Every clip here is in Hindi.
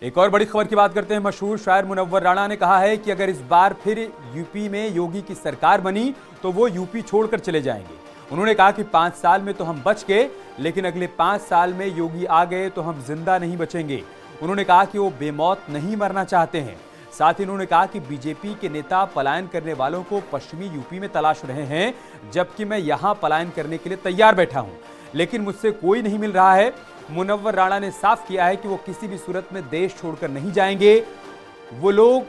एक और बड़ी खबर की बात करते हैं। मशहूर शायर मुनव्वर राणा ने कहा है कि अगर इस बार फिर यूपी में योगी की सरकार बनी तो वो यूपी छोड़कर चले जाएंगे। उन्होंने कहा कि 5 साल में तो हम बच गए, लेकिन अगले 5 साल में योगी आ गए तो हम जिंदा नहीं बचेंगे। उन्होंने कहा कि वो बेमौत नहीं मरना चाहते हैं। साथ ही उन्होंने कहा कि बीजेपी के नेता पलायन करने वालों को पश्चिमी यूपी में तलाश रहे हैं, जबकि मैं यहां पलायन करने के लिए तैयार बैठा हूं, लेकिन मुझसे कोई नहीं मिल रहा है। मुनव्वर राणा ने साफ किया है कि वो किसी भी सूरत में देश छोड़कर नहीं जाएंगे। वो लोग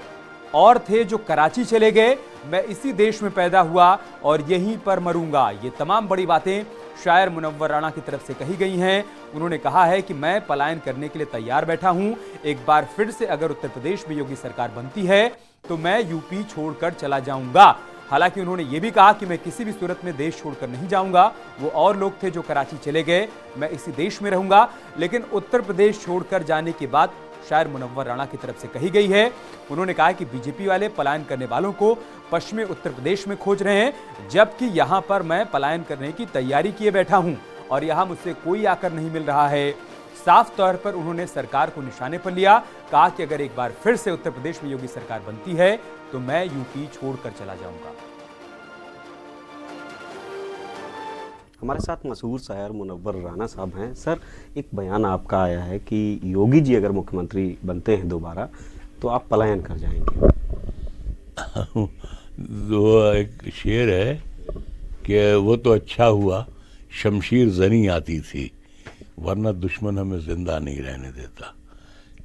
और थे जो कराची चले गए, मैं इसी देश में पैदा हुआ और यहीं पर मरूंगा। ये तमाम बड़ी बातें शायर मुनव्वर राणा की तरफ से कही गई हैं। उन्होंने कहा है कि मैं पलायन करने के लिए तैयार बैठा हूं। एक बार फिर से अगर उत्तर प्रदेश में योगी सरकार बनती है तो मैं यूपी छोड़कर चला जाऊंगा। हालांकि उन्होंने ये भी कहा कि मैं किसी भी सूरत में देश छोड़कर नहीं जाऊंगा। वो और लोग थे जो कराची चले गए, मैं इसी देश में रहूंगा। लेकिन उत्तर प्रदेश छोड़कर जाने की बात शायर मुनव्वर राणा की तरफ से कही गई है। उन्होंने कहा कि बीजेपी वाले पलायन करने वालों को पश्चिमी उत्तर प्रदेश में खोज रहे हैं, जबकि यहां पर मैं पलायन करने की तैयारी किए बैठा हूं और यहां मुझसे कोई आकर नहीं मिल रहा है। साफ तौर पर उन्होंने सरकार को निशाने पर लिया। कहा कि अगर एक बार फिर से उत्तर प्रदेश में योगी सरकार बनती है तो मैं यूपी छोड़कर चला जाऊंगा। हमारे साथ मशहूर शायर मुनव्वर राणा साहब हैं। सर, एक बयान आपका आया है कि योगी जी अगर मुख्यमंत्री बनते हैं दोबारा तो आप पलायन कर जाएंगे। वो एक शेर है कि वो तो अच्छा हुआ शमशीर जनी आती थी, वरना दुश्मन हमें जिंदा नहीं रहने देता।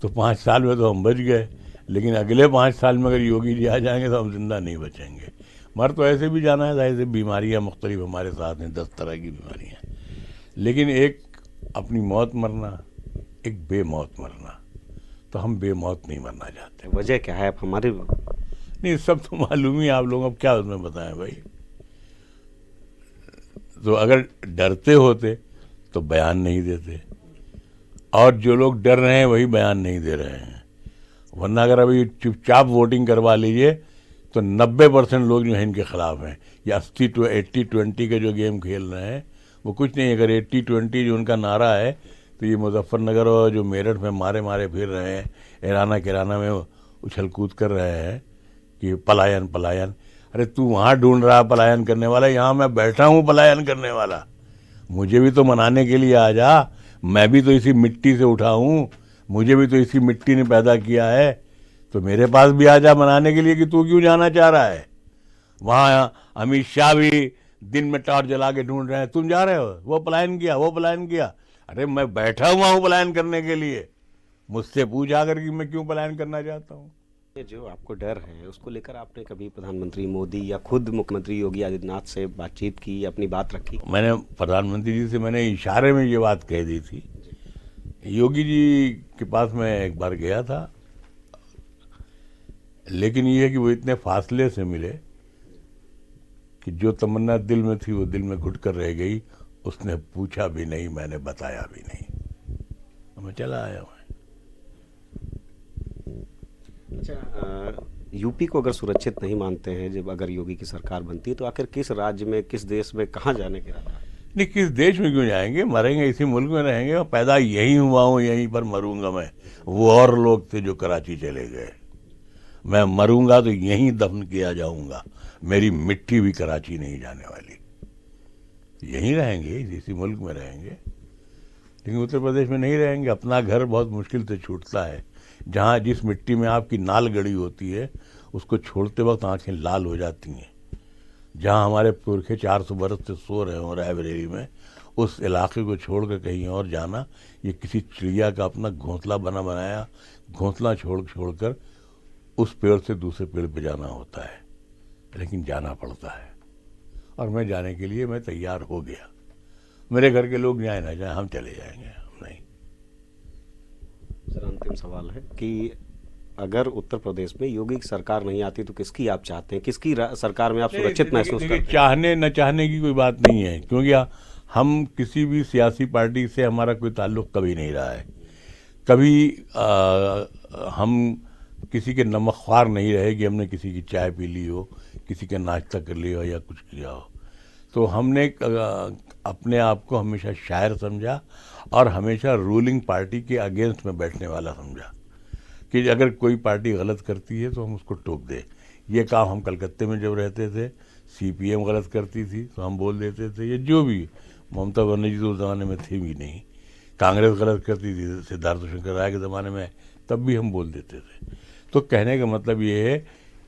तो 5 साल में तो हम बच गए, लेकिन अगले 5 साल में अगर योगी जी आ जाएंगे तो हम जिंदा नहीं बचेंगे। मर तो ऐसे भी जाना है, जाहिर से बीमारियाँ मुख्तलिफ हमारे साथ हैं, 10 तरह की बीमारियाँ। लेकिन एक अपनी मौत मरना, एक बेमौत मरना, तो हम बेमौत नहीं मरना चाहते। वजह क्या है आप हमारे? नहीं, सब तो मालूम ही आप लोगों को, क्या उसमें बताएं भाई। तो अगर डरते होते तो बयान नहीं देते, और जो लोग डर रहे हैं वही बयान नहीं दे रहे हैं। वरना अगर अभी चुपचाप वोटिंग करवा लीजिए तो 90% लोग जो हैं इनके खिलाफ हैं। ये 80-20 के जो गेम खेल रहे हैं वो कुछ नहीं। अगर 80-20 जो उनका नारा है तो ये मुजफ्फरनगर और जो मेरठ में मारे मारे फिर रहे हैं, ईराना किराना में उछल कूद कर रहे हैं कि पलायन पलायन। अरे तू वहाँ ढूंढ रहा पलायन करने वाला, यहाँ मैं बैठा हूँ पलायन करने वाला। मुझे भी तो मनाने के लिए आ जा, मैं भी तो इसी मिट्टी से उठा हूँ, मुझे भी तो इसी मिट्टी ने पैदा किया है। तो मेरे पास भी आ जा मनाने के लिए कि तू क्यों जाना चाह रहा है। वहाँ अमित शाह भी दिन में टॉर्च जला के ढूंढ रहे हैं, तुम जा रहे हो, वो पलायन किया, वो पलायन किया। अरे मैं बैठा हुआ हूँ पलायन करने के लिए, मुझसे पूछ आकर कि मैं क्यों पलायन करना चाहता हूँ। जो आपको डर है उसको लेकर आपने कभी प्रधानमंत्री मोदी या खुद मुख्यमंत्री योगी आदित्यनाथ से बातचीत की, अपनी बात रखी? मैंने प्रधानमंत्री जी से मैंने इशारे में ये बात कह दी थी। योगी जी के पास मैं एक बार गया था, लेकिन ये है कि वो इतने फासले से मिले कि जो तमन्ना दिल में थी वो दिल में घुट कर रह गई। उसने पूछा भी नहीं, मैंने बताया भी नहीं, मैं चला आया हूँ। अच्छा, यूपी को अगर सुरक्षित नहीं मानते हैं जब अगर योगी की सरकार बनती है, तो आखिर किस राज्य में, किस देश में, कहाँ जाने के इरादा? नहीं, किस देश में क्यों जाएंगे, मरेंगे इसी मुल्क में रहेंगे। और पैदा यहीं हुआ हूँ, यहीं पर मरूंगा मैं। वो और लोग थे जो कराची चले गए, मैं मरूंगा तो यहीं दफन किया जाऊंगा। मेरी मिट्टी भी कराची नहीं जाने वाली, यहीं रहेंगे, इसी मुल्क में रहेंगे। लेकिन उत्तर प्रदेश में नहीं रहेंगे। अपना घर बहुत मुश्किल से छूटता है। जहाँ जिस मिट्टी में आपकी नाल गड़ी होती है उसको छोड़ते वक्त आंखें लाल हो जाती हैं। जहाँ हमारे पुरखे 400 बरस से सो रहे हों रायबरेली में, उस इलाके को छोड़कर कहीं और जाना, ये किसी चिड़िया का अपना घोंसला बनाया घोंसला छोड़कर उस पेड़ से दूसरे पेड़ पे जाना होता है। लेकिन जाना पड़ता है, और मैं जाने के लिए मैं तैयार हो गया। मेरे घर के लोग जाए ना जाए, हम चले जाएंगे, हम नहीं। सर, अंतिम सवाल है कि अगर उत्तर प्रदेश में योगी की सरकार नहीं आती तो किसकी आप चाहते हैं, किसकी सरकार में आप सुरक्षित महसूस करते हैं? चाहने न चाहने की कोई बात नहीं है, क्योंकि हम किसी भी सियासी पार्टी से हमारा कोई ताल्लुक कभी नहीं रहा है। कभी हम किसी के नमकख्वार नहीं रहे कि हमने किसी की चाय पी ली हो, किसी का नाश्ता कर लिया हो या कुछ किया हो। तो हमने अपने आप को हमेशा शायर समझा और हमेशा रूलिंग पार्टी के अगेंस्ट में बैठने वाला समझा। कि अगर कोई पार्टी गलत करती है तो हम उसको टोक दें। ये काम हम कलकत्ते में जब रहते थे, सीपीएम गलत करती थी तो हम बोल देते थे, ये जो भी, ममता बनर्जी तो उस ज़माने में थी भी नहीं, कांग्रेस गलत करती थी सिद्धार्थ शंकर राय के ज़माने में, तब भी हम बोल देते थे। तो कहने का मतलब ये है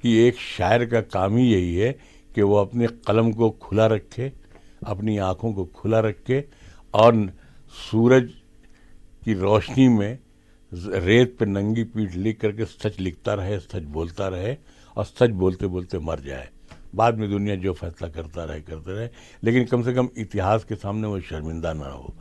कि एक शायर का काम ही यही है कि वो अपने कलम को खुला रखे, अपनी आँखों को खुला रखे और सूरज की रोशनी में रेत पे नंगी पीठ लिख करके सच लिखता रहे, सच बोलता रहे और सच बोलते बोलते मर जाए। बाद में दुनिया जो फैसला करता रहे करते रहे, लेकिन कम से कम इतिहास के सामने वो शर्मिंदा ना हो।